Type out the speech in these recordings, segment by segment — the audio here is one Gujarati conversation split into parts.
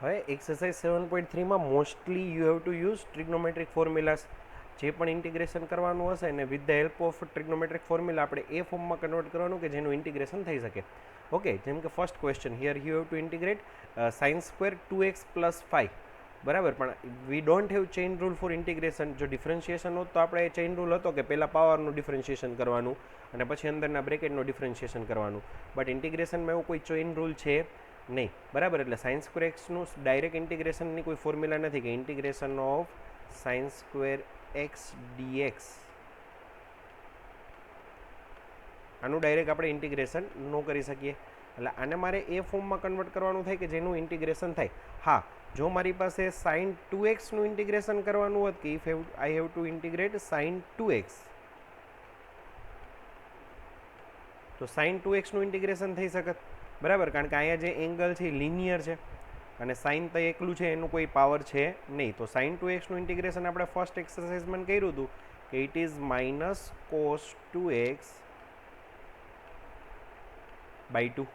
હવે એક્સરસાઇઝ 7.3 માં mostly you have to use trigonometric formulas. જે પણ ઇન્ટિગ્રેશન કરવાનું હશે ને with the help of trigonometric formula આપણે એ ફોર્મમાં કન્વર્ટ કરવાનું કે જેનું ઇન્ટિગ્રેશન થઈ શકે. ઓકે, જેમ કે first question here you have to integrate sine square 2x + 5. બરાબર, પણ we don't have chain rule for integration. જો ડિફરન્શિએશન હોત તો આપણે ચેઇન રૂલ હતો કે પહેલાં પાવરનું ડિફરન્શિએશન કરવાનું અને પછી અંદરના બ્રેકેટનું ડિફરન્શિએશન કરવાનું. બટ ઇન્ટિગ્રેશનમાં એવું કોઈ ચેઇન રૂલ છે નહીં. બરાબર, એટલે સાઇન સ્ક્વેર એક્સનું ડાયરેક્ટ ઇન્ટિગ્રેશનની કોઈ ફોર્મ્યુલા નથી કે integration of sine square x d x. આનું ડાયરેક્ટ આપણે ઇન્ટિગ્રેશન ન કરી શકીએ. એટલે આને મારે એ ફોર્મમાં કન્વર્ટ કરવાનું થાય કે જેનું ઇન્ટિગ્રેશન થાય. હા, જો મારી પાસે સાઇન 2x નું ઇન્ટિગ્રેશન કરવાનું હોત કે if I have to integrate sine 2x, તો સાઇન 2x નું ઇન્ટિગ્રેશન થઈ શકત. બરાબર, કારણ કે અહીંયા જે એંગલ છે એ લિનિયર છે અને સાઇન તો એકલું છે, એનું કોઈ પાવર છે નહીં. તો સાઇન 2x નું ઇન્ટિગ્રેશન આપણે ફર્સ્ટ એક્સરસાઇઝમાં કર્યું હતું કે it is minus cos 2x by 2.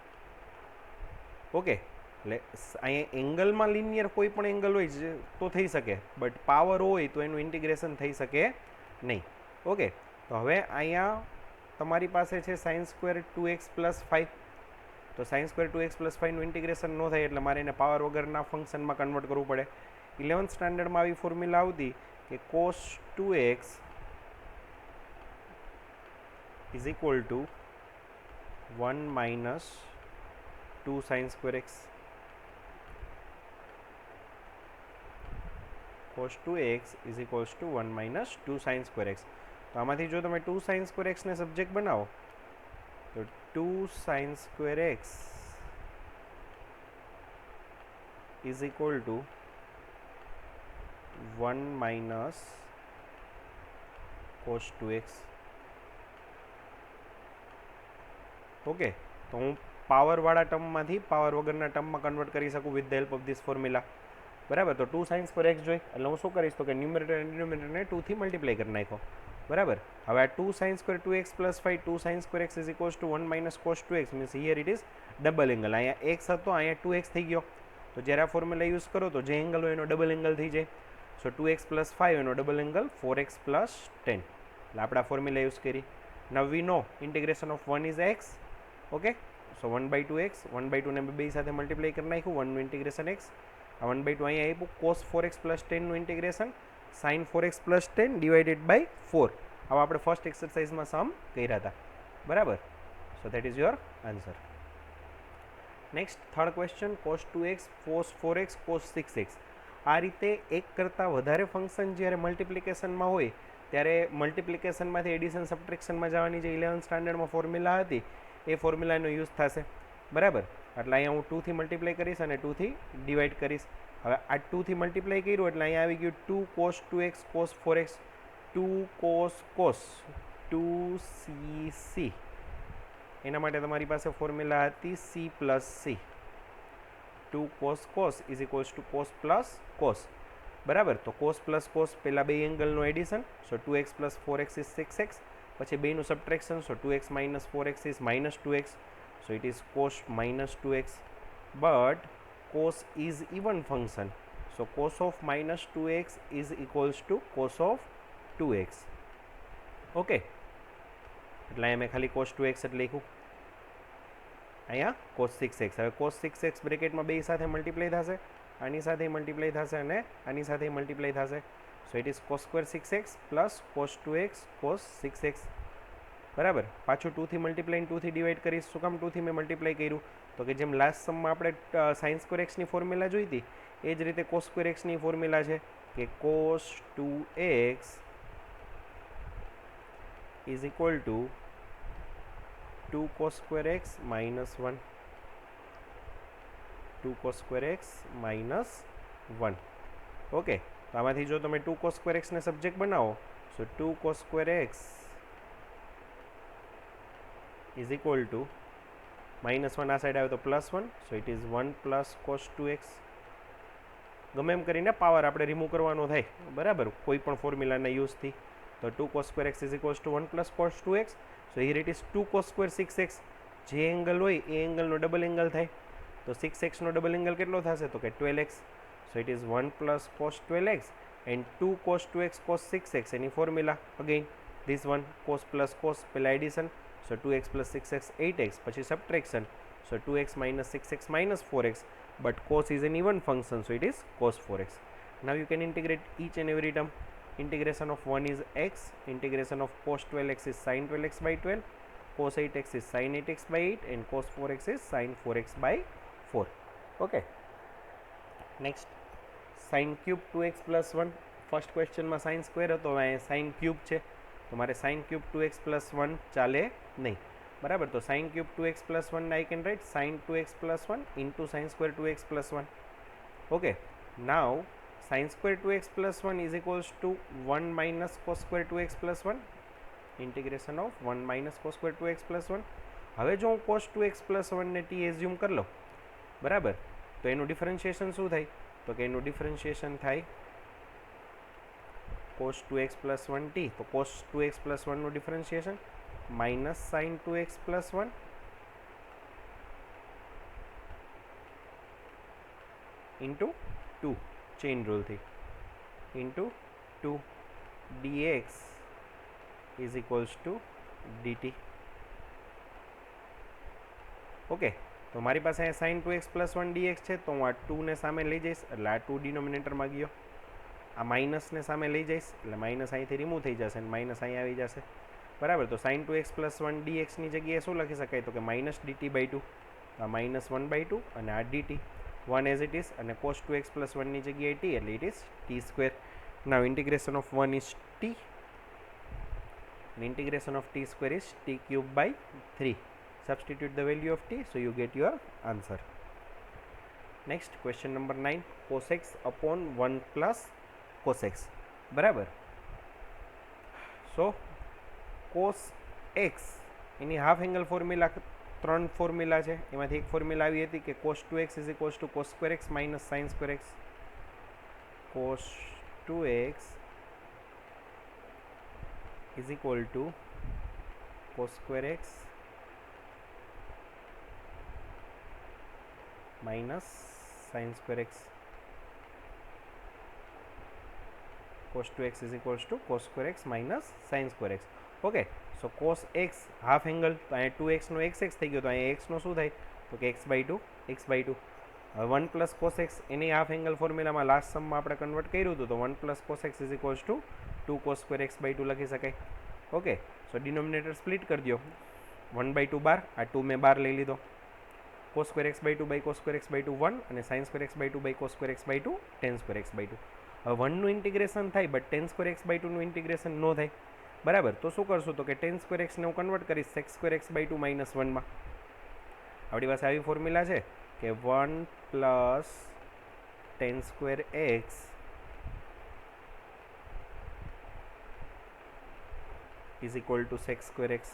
Okay, એટલે અહીંયા એંગલમાં લિનિયર કોઈ પણ એંગલ હોય તો થઈ શકે, બટ પાવર હોય તો એનું ઇન્ટિગ્રેશન થઈ શકે નહીં. ઓકે, તો હવે અહીંયા તમારી પાસે છે સાઇન સ્ક્વેર 2x + 5. તો સાઇન સ્ક્વેર 2x + 5 નું ઇન્ટિગ્રેશન ન થાય એટલે મારે એને પાવર વગરના ફંક્શનમાં કન્વર્ટ કરવું પડે. 11th સ્ટાન્ડર્ડમાં આવી ફોર્મ્યુલા આવતી કે cos 2x is equal to 1 - 2 sign square x. cos 2x is equals to 1 - 2 sign square x. તો આમાંથી જો તમે 2 સાઇન સ્ક્વેર એક્સને સબ્જેક્ટ બનાવો તો 2 sign square x is equal to 1 - cos 2x. Okay, તો હું પાવરવાળા ટર્મમાંથી પાવર વગરના ટર્મમાં કન્વર્ટ કરી શકું with the help of this formula. બરાબર, તો 2 સાઇન સ્ક્વેર એક્સ જોઈ એટલે હું શું કરીશ તો કે ન્યુમરેટર અને ડિનોમિનેટરને 2 થી મલ્ટીપ્લાય કરી નાખો. બરાબર, હવે આ 2 sign square 2x + 5, 2 sign square x is equals to 1 - cos 2x means here it is double angle. અહીંયા x હતો, અહીંયા 2x થઈ ગયો. તો જ્યારે આ ફોર્મ્યુલા યુઝ કરો તો જે એંગલ હોય એનો ડબલ એંગલ થઈ જાય. સો 2x + 5 એનો ડબલ એંગલ 4x + 10. એટલે આપણે આ ફોર્મ્યુલા યુઝ કરી. Now we know integration of 1 is x. Okay, so 1/2x, 1/2 ને બે સાથે મલ્ટીપ્લાય કરી નાખ્યું, 1 નું ઇન્ટિગ્રેશન x. આ 1/2 અહીંયા આપ્યું. cos 4x + 10 નું integration sin 4x + 10 divided by 4. આવા આપણે ફર્સ્ટ એક્સરસાઇઝમાં સમ કર્યા હતા. બરાબર, સો that is your answer. Next third question cos 2x, cos 4x, cos 6x. આ રીતે એક કરતાં વધારે ફંક્શન જ્યારે મલ્ટિપ્લિકેશનમાં હોય ત્યારે મલ્ટિપ્લિકેશનમાંથી એડિશન સબટ્રેક્શનમાં જવાની જે 11th સ્ટાન્ડર્ડમાં ફોર્મ્યુલા હતી એ ફોર્મ્યુલાનો યુઝ થશે. બરાબર, એટલે અહીંયા હું 2 થી મલ્ટીપ્લાય કરીશ અને 2 થી ડિવાઈડ કરીશ. હવે આ 2 થી મલ્ટીપ્લાય કર્યું એટલે અહીંયા આવી ગયું 2 cos 2x cos 4x, 2 cos 2cc. એના માટે તમારી પાસે ફોર્મ્યુલા હતી c + c. 2 cos is equals to cos + cos. બરાબર, તો cos + cos પહેલાં બે એંગલનું addition, so 2x + 4x is 6x. પછી બેનું subtraction, so 2x - 4x is -2x. so it is cos -2x, but cos is even function, so cos of -2x is equals to cos of 2x. okay, એટલે અહીંયા મેં ખાલી cos 2x એટલે લખ્યું, અહીંયા cos 6x. હવે cos 6x બ્રેકેટમાં બે સાથે મલ્ટીપ્લાય થશે, આની સાથે મલ્ટીપ્લાય થશે અને આની સાથે મલ્ટીપ્લાય થશે. સો it is cos square 6x plus cos 2x cos 6x. બરાબર, પાછું 2 થી મલ્ટીપ્લાય 2 થી ડિવાઈડ કરીશ. શું કામ 2 થી મેં મલ્ટીપ્લાય કર્યું તો કે જેમ લાસ્ટ સમમાં આપણે સાઇન સ્ક્વેર એક્સની ફોર્મ્યુલા જોઈ હતી એ જ રીતે કોસ સ્ક્વેર એક્સની ફોર્મ્યુલા છે કે cos 2x is equal two 2 cos square x -1, 2 cos square x -1. Okay, તો આમાંથી જો તમે 2 cos સ્ક્વેર એક્સને સબ્જેક્ટ બનાવો સો 2 cos square x is equal to -1 આ સાઈડ આવે તો +1, so it is 1 + cos 2x. ગમે એમ કરીને પાવર આપણે રિમૂવ કરવાનો થાય. બરાબર, કોઈ પણ ફોર્મ્યુલાના યુઝથી. તો 2 cos square x is equals to 1 + cos 2x. So here it is 2 cos square 6x. જે એંગલ હોય એ એંગલનો ડબલ એંગલ થાય. તો 6x નો ડબલ એંગલ કેટલો થશે તો કે 12x. So it is 1 plus cos 12x and 2 cos 2x cos 6x. Any formula again this one cos plus cos, પહેલાં એડિશન, સો 2x પ્લસ 6x 8x, પછી subtraction, so 2x minus 6x minus 4x, but cos is an even function, so it is cos 4x. Now you can integrate each and every term. Integration of 1 is x, integration of cos 12x is sin 12x by 12, cos 8x is sin 8x by 8, and cos 4x is sin 4x by 4. Okay. Next, sin cube 2x plus 1. First ક્વેશ્ચનમાં સાઇન સ્ક્વેર હતો, અહીંયા સાઇન ક્યુબ છે, તો મારે સાઇન ક્યુબ 2x પ્લસ 1 ચાલે નહીં. બરાબર, તો sine cube 2x plus 1 I can write sine 2x plus 1 into sine square 2x plus 1. Okay, now sine square 2x plus 1 is equals to 1 minus cos square 2x plus 1, integration of 1 minus cos square 2x plus 1. હવે જો હું કોસ 2x પ્લસ 1 ને ટી એઝ્યુમ કરી લઉં, બરાબર, તો એનું ડિફરન્શિએશન શું થાય તો કે એનું ડિફરન્શિએશન થાય cos 2x plus 1t. તો cos 2x plus 1 નું differentiation minus sin 2x plus 1 into 2 chain રૂલથી into 2 dx is equals to dt. Okay, તો મારી પાસે અહીંયા sin 2x plus 1 dx છે, તો હું આ 2 ને સામે લઈ જઈશ એટલે આ 2 ડિનોમિનેટરમાં ગયો, આ માઇનસને સામે લઈ જઈશ એટલે માઇનસ અહીંથી રિમૂવ થઈ જશે અને માઇનસ અહીં આવી જશે. બરાબર, તો sin 2x પ્લસ 1 dxની જગ્યાએ શું લખી શકાય તો કે માઇનસ dt બાય 2, આ માઇનસ 1 બાય 2 અને આ dt 1 એઝ ઇટ ઇઝ, અને cos 2x પ્લસ 1ની જગ્યાએ t એટલે it is t square. Now integration of 1 is t and integration of t square is t cube by 3. Substitute the value of t, so you get your answer. Next, question number 9, cos x upon 1 plus cos x. બરાબર, સો cos x એની હાફ એંગલ ફોર્મ્યુલા 3 ફોર્મ્યુલા છે, એમાંથી એક ફોર્મ્યુલા આવી હતી કે cos 2x is equals to cos square x minus sin square x. cos 2x is equal to cos square x minus sin square x. cos 2x is equals to cos square x minus sin square x. Okay, so cos x half angle, તો અહીંયા 2x નો x થઈ ગયો, તો અહીંયા x નો શું થાય તો કે x બાય 2. હવે 1 પ્લસ કોસ એક્સ એની હાફ એંગલ ફોર્મ્યુલામાં લાસ્ટ સમમાં આપણે કન્વર્ટ કર્યું હતું, તો 1 plus cos x is equals to 2 cos square x by 2 લખી શકાય. ઓકે, સો ડિનોમિનેટર સ્પ્લિટ કરી દો, 1 બાય 2 બાર, આ 2 મેં બાર લઈ લીધો, cos square x by 2 by cos square x by 2 1, અને sine square x by 2 by cos square x by 2 tan square x by 2. હવે 1નું ઇન્ટિગ્રેશન થાય but tan square x by 2નું ઇન્ટિગ્રેશન ન થાય. બરાબર, તો શું કરશું તો કે ટેન સ્ક્વેર એક્સને હું કન્વર્ટ કરીશ sec square x by 2 minus 1માં. આપણી પાસે આવી ફોર્મ્યુલા છે કે 1 plus tan square x is equal to sec square x.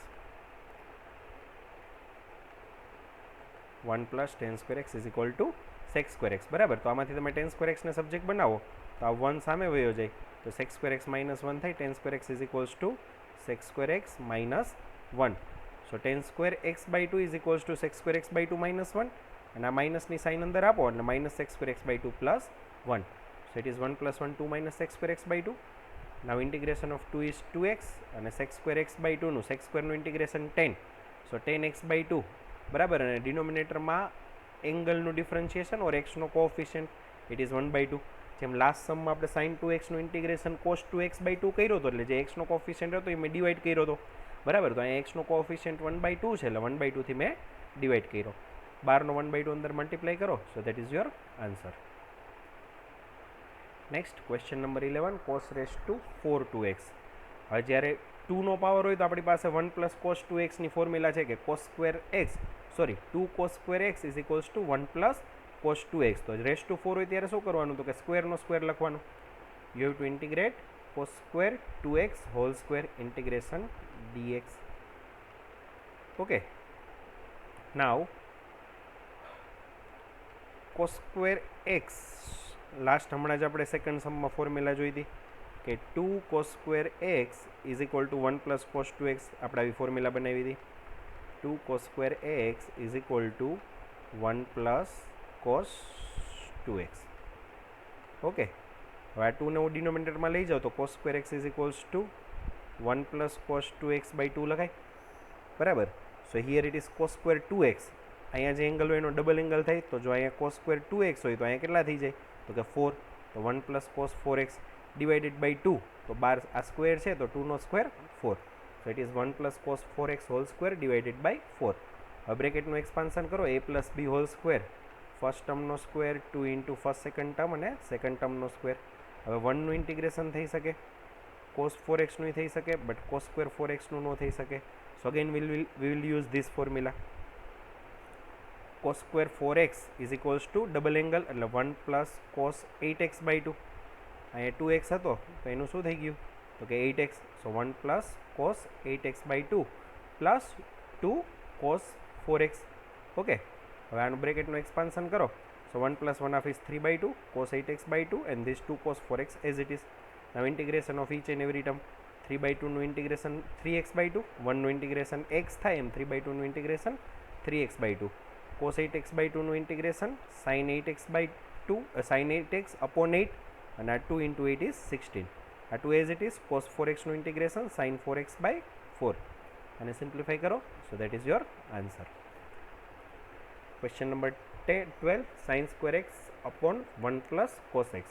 1 plus tan square x is equal to sec square x. બરાબર, તો આમાંથી તમે ટેન સ્ક્વેર એક્સને સબ્જેક્ટ બનાવો તો આ 1 સામે વયો જાય, તો સેક્સ સ્ક્વેર એક્સ માઇનસ 1 થાય, tan square x is equals to sec square x minus 1. So tan square x by 2 is equals to sec square x by 2 minus 1, અને આ માઇનસની સાઇન અંદર આપો એટલે minus sec square x by 2 plus 1. So it is 1 plus 1 2 minus sec square x by 2. Now integration of 2 is 2x, અને sec square x by 2નું sec સ્ક્વેરનું ઇન્ટિગ્રેશન 10, સો 10x બાય 2. બરાબર, અને ડિનોમિનેટરમાં એંગલનું ડિફરન્શિએશન ઓર એક્સનો કોએફિશિયન્ટ ઇટ ઇઝ 1 બાય 2. જેમ લાસ્ટ સમમાં આપણે સાઇન 2xનું ઇન્ટિગ્રેશન કોસ 2x બાય 2 કર્યો હતો, એટલે જે એક્સનો કોએફિશિયન્ટ હતો એ મેં ડિવાઈડ કર્યો હતો. બરાબર, તો અહીંયા એક્સનો કોએફિશિયન્ટ 1 બાય 2 છે, એટલે 1 બાય 2થી મેં ડિવાઈડ કર્યો. 12નો 1 બાય 2 અંદર મલ્ટીપ્લાય કરો, સો that is your answer. Next, question number 11, cos raise to 4 2x. હવે જ્યારે 2નો પાવર હોય તો આપણી પાસે 1 પ્લસ કોસ 2xની ફોર્મ્યુલા છે કે cos square x, sorry 2 cos square x is equals to 1 plus cos 2x. તો રેસ ટુ 4 હોય ત્યારે શું કરવાનું તો કે સ્ક્વેરનો સ્ક્વેર લખવાનું. You have to integrate cos square 2x whole square integration dx. Okay, now cos square x last હમણાં જ આપણે સેકન્ડ સમમાં ફોર્મ્યુલા જોઈ હતી કે 2 cos square x is equal to 1 plus cos 2x. આપણે આવી ફોર્મ્યુલા બનાવી હતી, 2 cos square x is equal to 1 plus cos 2x. Okay, હવે આ 2 ને હું ડિનોમિનેટરમાં લઈ જાઉં તો cos square x is equals to 1 plus cos 2x by 2 લખાય, બરાબર. So here it is cos square 2x. અહીંયા જે એંગલ હોય એનો ડબલ એંગલ થાય, તો જો અહીંયા કોસ સ્ક્વેર 2x હોય તો અહીંયા કેટલા થઈ જાય, તો કે 4. તો 1 plus cos 4x divided by 2, તો 12 આ સ્ક્વેર છે તો 2 નો square 4. So it is 1 plus cos 4x whole square divided by 4. હવે બ્રેકેટનું એક્સપાન્શન કરો, a plus B whole square, first ટર્મનો square 2 into first second term અને સેકન્ડ ટર્મનો સ્ક્વેર. હવે 1નું ઇન્ટિગ્રેશન થઈ શકે, કોસ 4xનું થઈ શકે, બટ કોસ સ્ક્વેર 4xનું ન થઈ શકે. સો again we will use this formula. Cos square 4x is equals two double angle એટલે 1 પ્લસ કોસ 8x બાય 2. અહીંયા 2x હતો તો એનું શું થઈ ગયું, તો કે 8x. So 1 plus cos 8x by 2 plus 2 cos 4x. Okay, હવે આનું બ્રેકેટનું એક્સપાન્શન કરો. So 1 plus 1 half is 3 by 2 cos 8x by 2 and this 2 cos 4x as it is. Now integration of each and every term. 3 by 2નું ઇન્ટિગ્રેશન 3x બાય 2, 1નું ઇન્ટિગ્રેશન x થાય એમ 3 બાય 2નું integration 3x by 2. cos 8x by 2 નું integration sin 8x by 2 sin 8x upon 8 અને આ 2 into 8 is 16. આ 2 as it is. cos 4x નું ઇન્ટિગ્રેશન sin 4x by 4 અને સિમ્પ્લિફાઈ કરો. સો that is your answer. Question number 12 sin square x upon 1 plus cos x.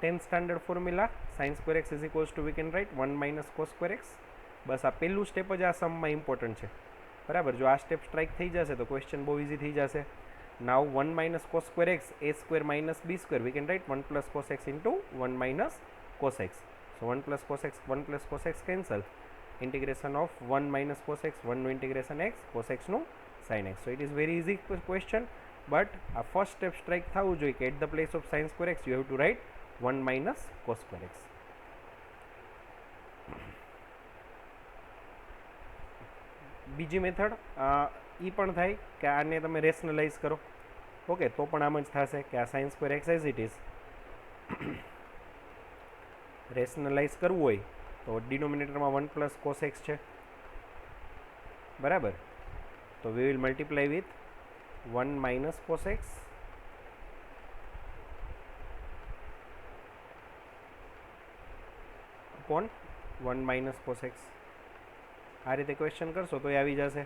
10th standard formula sin square x is equals to we can write 1 minus cos square x. બસ આ પહેલું સ્ટેપ જ આ સમમાં ઇમ્પોર્ટન્ટ છે, બરાબર. જો આ સ્ટેપ સ્ટ્રાઇક થઈ જશે તો ક્વેશ્ચન બહુ ઇઝી થઈ જશે. Now 1 minus cos square x a square minus b square we can write 1 plus cos x into 1 minus cos x. So 1 plus cos x 1 plus cos x cancel. Integration of 1 minus cos x 1નું ઇન્ટિગ્રેશન એક્સ કોસ એક્સનું sine x. So it is very easy question, but આ ફર્સ્ટ સ્ટેપ સ્ટ્રાઇક થવું જોઈએ કે at the place of sine square x you have to write 1 minus cos square x. બીજી મેથડ એ પણ થાય કે આને તમે રેશનલાઇઝ કરો. ઓકે, તો પણ આમ જ થશે કે આ sine square x as it is rationalise કરવું હોય તો ડિનોમિનેટરમાં 1 પ્લસ કોસ એક્સ છે, બરાબર. તો we will multiply with 1 minus cos x upon 1 minus cos x. આ રીતે ક્વેશ્ચન કરશો તો એ આવી જશે.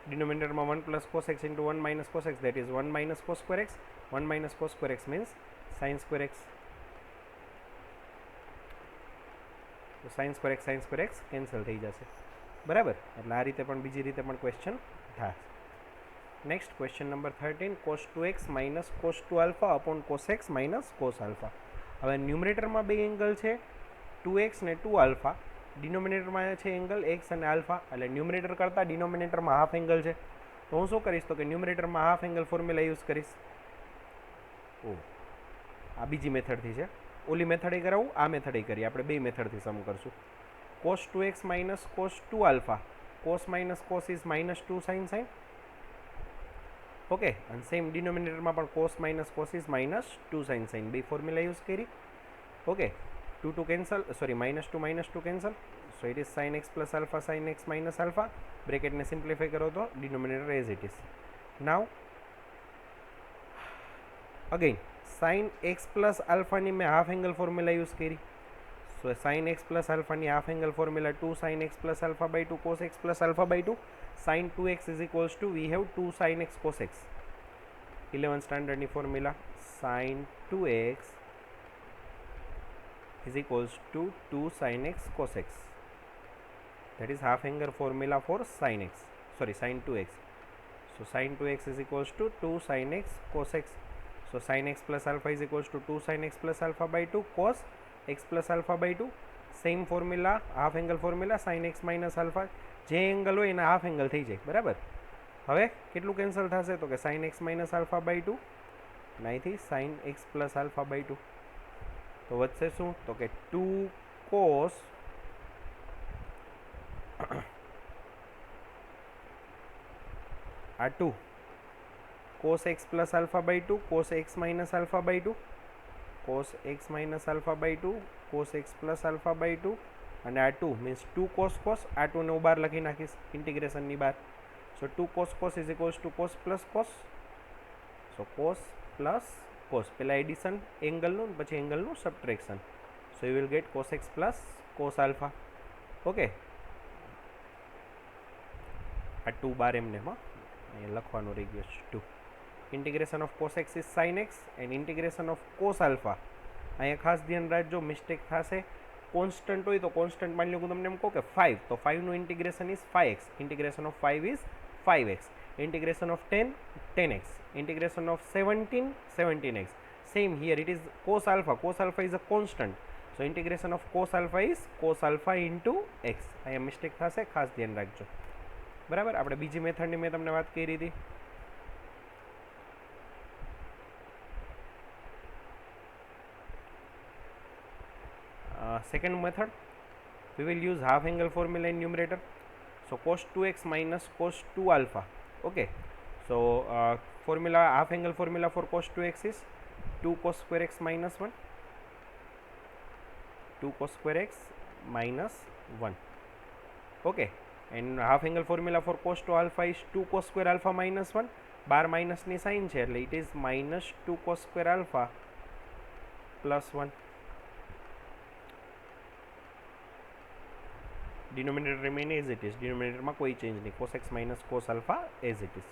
ડિનોમિનેટરમાં 1 plus cos x into 1 minus cos x that is 1 minus cos square x. 1 minus cos square x means sign square x. તો સાઇન સ્ક્વેર એક્સ કેન્સલ થઈ જશે, બરાબર. એટલે આ રીતે પણ બીજી રીતે પણ ક્વેશ્ચન થાય. Next question number 13 cos 2x minus cos 2 alpha upon cos x minus cos alpha. હવે ન્યુમરેટરમાં બે એંગલ છે 2x ને 2 આલ્ફા. ડિનોમિનેટરમાં છે એંગલ એક્સ અને આલ્ફા, એટલે ન્યુમરેટર કરતાં ડિનોમિનેટરમાં હાફ એંગલ છે. તો હું શું કરીશ તો કે ન્યુમરેટરમાં હાફ એંગલ ફોર્મ્યુલા યુઝ કરીશ. આ બીજી મેથડથી છે, ઓલી મેથડ એ કરાવું, આ મેથડ એ કરીએ. આપણે બે મેથડથી સમ કરશું. Cos 2x minus cos 2 alpha. Cos minus cos is minus 2 sine sine. Okay, અને સેમ ડિનોમિનેટરમાં પણ cos minus cos is minus 2 sine sine. બે ફોર્મ્યુલા યુઝ કરી. Okay, 2 2 cancel, sorry minus 2 cancel. So it is sine x plus alpha sine x minus alpha. બ્રેકેટને સિમ્પ્લિફાઈ કરો તો denominator as it is. Now again sine x plus આલ્ફાની મેં હાફ એંગલ ફોર્મ્યુલા યુઝ કરી. સો સાઇન એક્સ પ્લસ આલ્ફાની half angle formula 2 sine x plus alpha by 2 cos x plus alpha by 2 sine 2x is equals to we have 2 sine x cos x. 11th સ્ટાન્ડર્ડની formula sine 2x is equals to 2 sin x cos x. That is half angle formula for sin x, sorry sin 2x. So sin 2x is equals to 2 sin x cos x. So sin x plus alpha is equals to 2 sin x plus alpha by 2 cos x plus alpha by 2. Same formula, half angle formula sin x minus alpha. જે એંગલ હોય એના હાફ એંગલ થઈ જાય, બરાબર. હવે કેટલું કેન્સલ થશે તો કે sin x minus alpha by 2 અને અહીંથી sin x plus alpha by 2. તો વધશે શું તો કે 2 cos આ 2 cos x plus alpha by 2 cos x minus alpha by 2 cos x minus alpha by 2 cos x plus alpha by 2 અને આ 2 મીન્સ 2 cos cos. આ 2 ને હું બહાર લખી નાખીશ ઇન્ટિગ્રેશનની બહાર. So 2 cos cos is equals to cos plus cos. So cos plus cos, પહેલાં એડિશન એંગલનું પછી એંગલનું subtraction. So you will get cos x plus cos alpha. Okay, આ 2 બાર એમને અહીંયા લખવાનું રહી ગયું છે 2. Integration of cos x is sine x and integration of cos alpha. અહીંયા ખાસ ધ્યાન રાખજો, મિસ્ટેક થશે. કોન્સ્ટન્ટ હોય તો કોન્સ્ટન્ટ માની લો હું તમને એમ કહું કે 5, તો 5નું integration is 5x. Integration of 5 is 5x. Integration of 10 10x. Integration of 17 17x. Same here it is cos alpha. cos alpha is a constant. So integration of cos alpha is cos alpha into x. અહીંયા મિસ્ટેક થશે, ખાસ ધ્યાન રાખજો. બરાબર. આપણે બીજી મેથડની મેં તમને વાત કરી હતી. Second method, we will use half angle formula in numerator. So cos 2x minus cos 2 alpha. Okay, so formula, half angle formula for cos 2x is 2 cos square x minus 1. 2 cos square x minus 1. Okay, and half angle formula for cos 2 alpha is 2 cos square alpha minus 1. બાર માઇનસની સાઇન છે એટલે it is minus 2 cos square alpha plus 1. Denominator remain as it is. Denominator में कोई चेंज नहीं. cos x minus cos alpha as it is.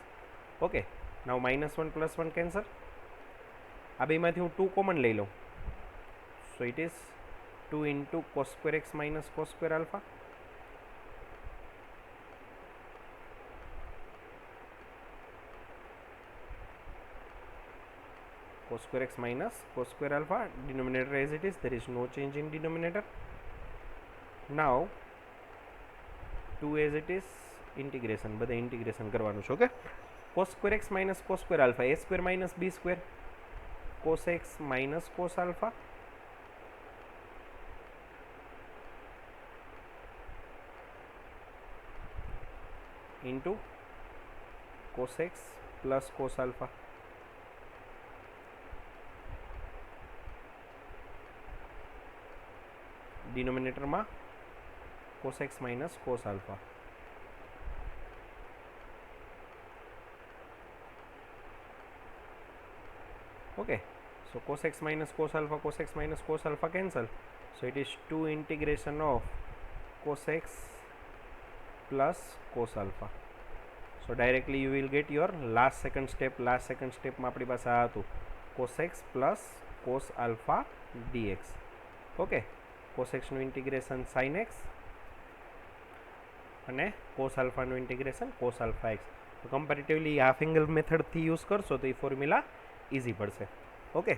Okay, now -1 + 1 cancel. आ बेमांथी हूँ 2 कॉमन लई लऊँ. So it is 2 × cos square x minus cos square alpha. cos square x minus cos square alpha. Denominator as it is. There is no change in denominator. Now 2 as it is, integration, બધા integration કરવાનું છે. Okay, cos square x minus cos square alpha, a square minus b square, cos x minus cos alpha into cos x plus cos alpha. Denominator में cos x minus cos alpha. Okay, so cos x minus cos alpha, cos x minus cos alpha cancel. So it is 2 integration of cos x plus cos alpha. So directly you will get your last second step. Last second step में अपनी पास आया तो cos x plus cos alpha dx. Okay, cos x નું integration sin x અને cos alpha નું integration cos alpha x. તો કમ્પેરેટિવલી હાફ એંગલ મેથડથી યુઝ કરશો તો એ ફોર્મ્યુલા ઇઝી પડશે. Okay,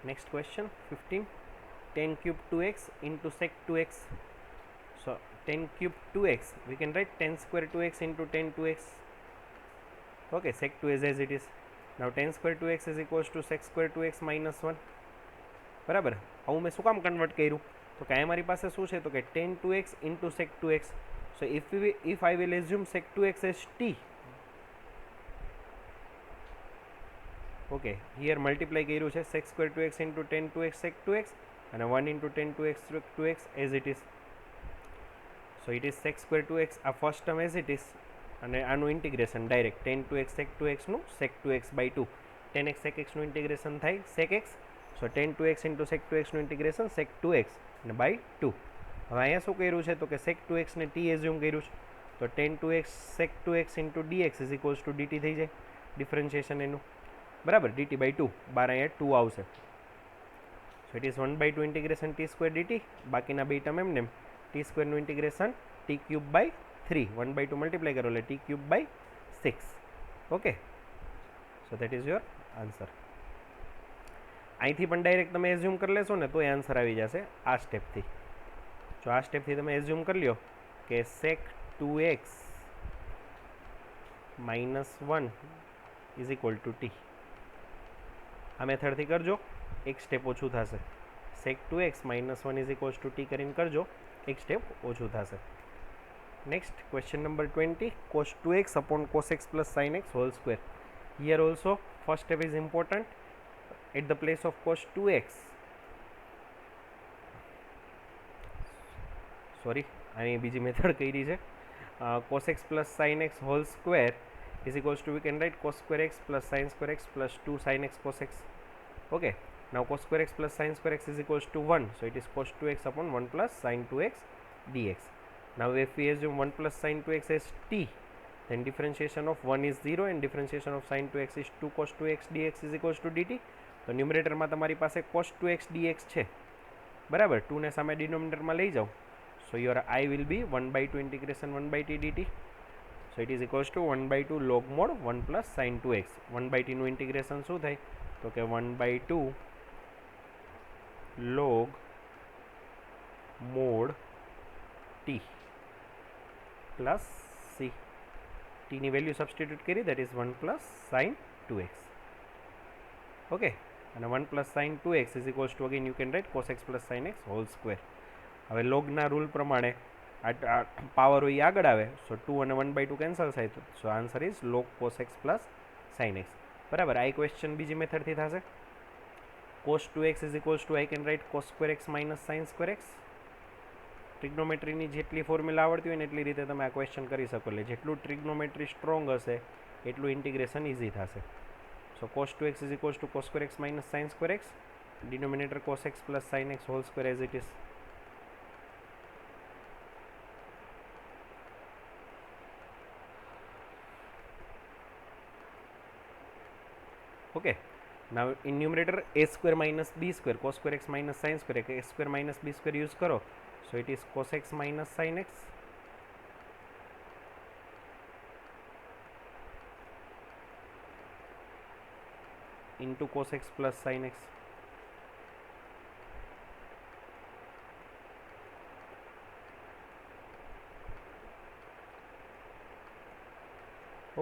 next question 15. 10 cube 2x into sec 2x. So 10 cube 2x, we can write 10 square 2x into 10 2x. Okay, sec 2 is as it is. Now 10 square 2x is equals to sec square 2x minus 1. બરાબર. આવું મેં શું કામ કન્વર્ટ કર્યું? તો કે અમારી પાસે શું છે તો કે 10 2x into sec 2x. So if I will assume sec 2x as t. Okay, here multiply કર્યું છે sec square 2x into 10 2x sec 2x અને 1 into 10 2x sec 2x as it is. So it is sec square 2x, આ first term as it is, અને આનું integration direct 10 2x sec 2x નું sec 2x by 2. 10x sec x નું ઇન્ટિગ્રેશન થાય sec x. સો 10 2x into sec 2x નું ઇન્ટિગ્રેશન sec 2x અને by 2. હવે અહીંયા શું કર્યું છે તો કે sec 2x ને t એઝ્યુમ કર્યું છે. તો 10 2x sec 2x into dx is equals to dt થઈ જાય, ડિફરન્શિએશન એનું. બરાબર, dt by 2, બાર અહીંયા 2 આવશે. So it is 1/2 integration t square dt. બાકીના બે ટર્મ એમને t સ્ક્વેરનું integration t cube by 3. 1/2 multiply કરો એટલે t cube by 6. Okay, so that is your answer. અહીંથી પણ ડાયરેક્ટ તમે એઝ્યુમ કરી લેશો ને તો એ આન્સર આવી જશે આ સ્ટેપથી. જો આ સ્ટેપથી તમે એઝ્યુમ કરી લ્યો કે sec 2x minus 1 is equal to t. આ મેથડથી કરજો, એક સ્ટેપ ઓછું થશે. sec 2x minus 1 is equals to t કરીને કરજો, એક સ્ટેપ ઓછું થશે. Next question number 20. cos 2x upon cos x plus sin x whole square. Here also first step is important. At the place of cos 2x, sorry, અહીં બીજી મેથડ કરી છે. cos x plus sin x whole square is equals to, we can write cos square x plus sin square x plus 2 sin x cos x. Okay, now cos square x plus sin square x is equals to 1, so it is cos 2x upon 1 plus sin 2x dx. Now if we assume 1 plus sin 2x as t, then differentiation of 1 is 0 and differentiation of sin 2x is 2 cos 2x dx is equals to dt. તો ન્યુમરેટરમાં તમારી પાસે cos 2x dx છે, બરાબર. 2 ને સામે ડિનોમિનેટરમાં લઈ જાઓ, so your I will be 1/2 integration 1/t dt. So it is equals to 1/2 log mod 1 plus sin 2x. 1/t નું ઇન્ટિગ્રેશન શું થાય? તો કે 1/2 log mod t plus c. t ની વેલ્યુ સબસ્ટિટ્યુટ કરી, that is 1 plus sin 2x. Okay, અને 1 plus sin 2x is equals to, again you can write cos x plus sin x whole square. હવે લોગના રૂલ પ્રમાણે આ પાવર હોય એ આગળ આવે, સો 2 અને 1/2 કેન્સલ થાય, so answer is log cos x plus sin x. બરાબર. આ ક્વેશ્ચન બીજી મેથડથી થશે. cos 2x is equals to, I can write cos square x minus sin square x. ટ્રિગ્નોમેટ્રીની જેટલી ફોર્મ્યુલા આવડતી હોય ને એટલી રીતે તમે આ ક્વેશ્ચન કરી શકો. એટલે જેટલું ટ્રિગ્નોમેટ્રી સ્ટ્રોંગ હશે એટલું ઇન્ટિગ્રેશન ઇઝી થશે. સો cos 2x is equals to cos square x minus sin square x, denominator cos x plus sin x whole square as it is. Okay, now in numerator a square minus b square, cos square x minus sin square x, a square minus b square use करो, so it is cos x minus sin x into cos x plus sin x.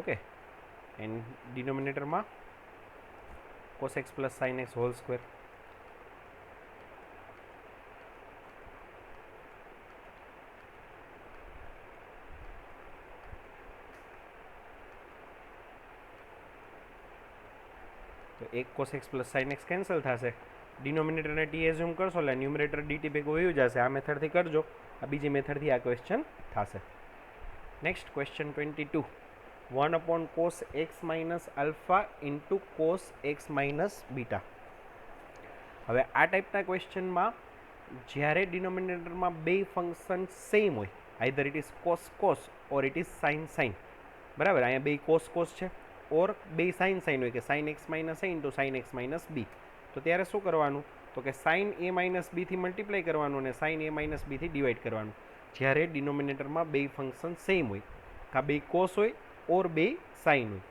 Okay, and denominator માં cos x plus sin x whole square. તો એક cos x plus sin x cancel થશે, ડિનોમિનેટરને ટી એઝ્યુમ કરશો એટલે ન્યુમરેટર ડીટી ભેગું વયું જશે. આ મેથડથી કરજો, આ બીજી મેથડથી આ ક્વેશ્ચન થશે. Next question 22, 1 upon cos x minus alpha into cos x minus beta. હવે આ ટાઈપના ક્વેશ્ચનમાં જ્યારે ડિનોમિનેટરમાં બે ફંક્શન સેમ હોય, either it is cos cos or it is sin sin, બરાબર. અહીંયા બે cos cos છે ઓર બે sin sin હોય કે sin x minus a into sin x minus b. તો ત્યારે શું કરવાનું? તો કે sin a minus b થી મલ્ટીપ્લાય કરવાનું અને sin a minus b થી ડિવાઈડ કરવાનું. જ્યારે ડિનોમિનેટરમાં બે ફંક્શન સેમ હોય, કાં બે cos હોય ઓર બે સાઇન હોય.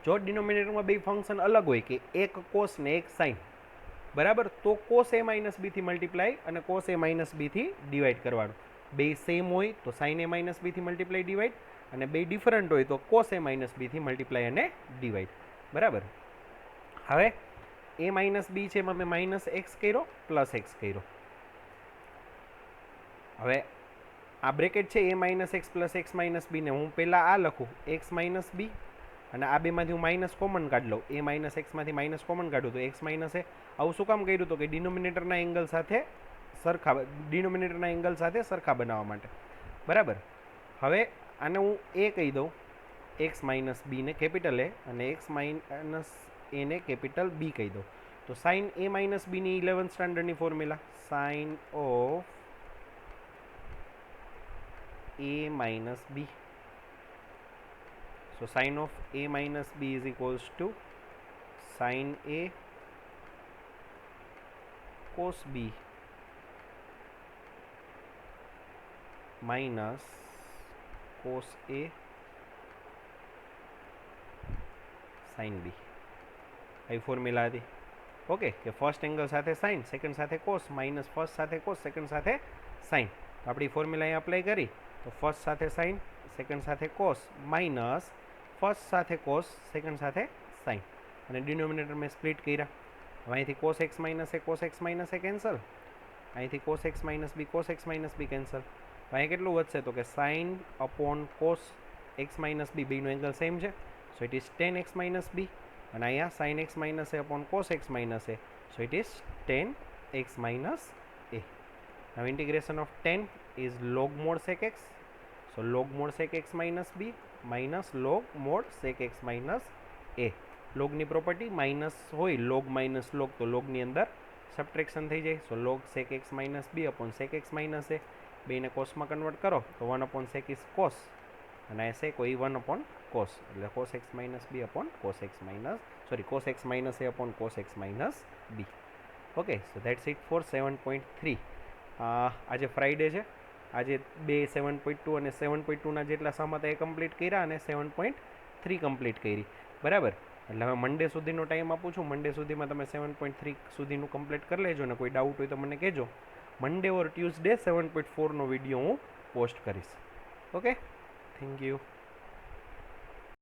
જો ડિનોમિનેટરમાં બે ફંક્શન અલગ હોય કે એક કોસ ને એક સાઇન, બરાબર, તો cos a minus b થી મલ્ટીપ્લાય અને cos a minus b થી ડિવાઈડ કરવાનું. બે સેમ હોય તો sin a minus b થી મલ્ટીપ્લાય ડિવાઈડ, અને બે ડિફરન્ટ હોય તો cos a minus b થી મલ્ટીપ્લાય અને ડિવાઈડ, બરાબર. હવે a minus b છે એમાં મેં માઇનસ એક્સ કર્યો પ્લસ એક્સ કર્યો. હવે આ બ્રેકેટ છે a minus x plus x minus b ને હું પહેલાં આ લખું એક્સ માઇનસ બી, અને આ બેમાંથી હું માઇનસ કોમન કાઢી લઉં. a માઇનસ એક્સમાંથી માઇનસ કોમન કાઢું તો એક્સ માઇનસ એ. આવું શું કામ કર્યું? તો કે ડિનોમિનેટરના એંગલ સાથે સરખા બનાવવા માટે, બરાબર. હવે આને હું એ કહી દઉં, એક્સ માઇનસ બીને કેપિટલ એ અને એક્સ માઇનસ એને કેપિટલ બી કહી દઉં. તો સાઇન a માઇનસ બીની 11th સ્ટાન્ડર્ડની formula, sine of a minus b. So sin of a minus b is equals to sin a cos b minus cos a sin b. આવી ફોર્મ્યુલા હતી. ઓકે, કે ફર્સ્ટ એંગલ સાથે સાઇન, સેકન્ડ સાથે કોસ, માઇનસ ફર્સ્ટ સાથે કોસ, સેકન્ડ સાથે સાઇન. તો આપણી ફોર્મ્યુલા અહીં અપ્લાય કરી તો ફર્સ્ટ સાથે સાઇન, સેકન્ડ સાથે કોસ, માઇનસ ફર્સ્ટ સાથે કોસ, સેકન્ડ સાથે સાઇન, અને ડિનોમિનેટર મેં સ્પ્લિટ કર્યા. હવે અહીંથી cos x માઇનસ એ કેન્સલ, અહીંથી cos x માઇનસ બી કેન્સલ. અહીંયા કેટલું વધશે? તો કે sine upon cos x minus બી, બેનું એંગલ સેમ છે, so it is tan x minus b, અને અહીંયા sin x minus a upon cos x minus a, so it is tan x minus a. Now integration of tan is log mod sec x. So log mod sec x minus b minus log mod sec x minus a. લોગની પ્રોપર્ટી માઇનસ હોય, લોગ માઇનસ લોગ, તો લોગની અંદર સબટ્રેક્શન થઈ જાય. So log sec x minus b upon sec x minus a, બેને કોસમાં કન્વર્ટ કરો તો 1 અપોન સેક ઇઝ કોસ, અને આ સેક હોય 1 અપોન કોસ, એટલે cos x minus b upon cos x minus cos x minus a upon cos x minus b. Okay, so that's it for 7.3. આજે ફ્રાઈડે છે, આજે 7.2 અને 7.2ના જેટલા સમ હતા એ કમ્પ્લીટ કર્યા અને 7.3 કમ્પ્લીટ કરી, બરાબર. એટલે હવે મંડે સુધીનો ટાઈમ આપું છું. મંડે સુધીમાં તમે 7.3 સુધીનું કમ્પ્લીટ કરી લેજો, અને કોઈ ડાઉટ હોય તો મને કહેજો. મંડે ઓર ટ્યુઝડે 7.4નો વિડીયો હું પોસ્ટ કરીશ. Okay, thank you.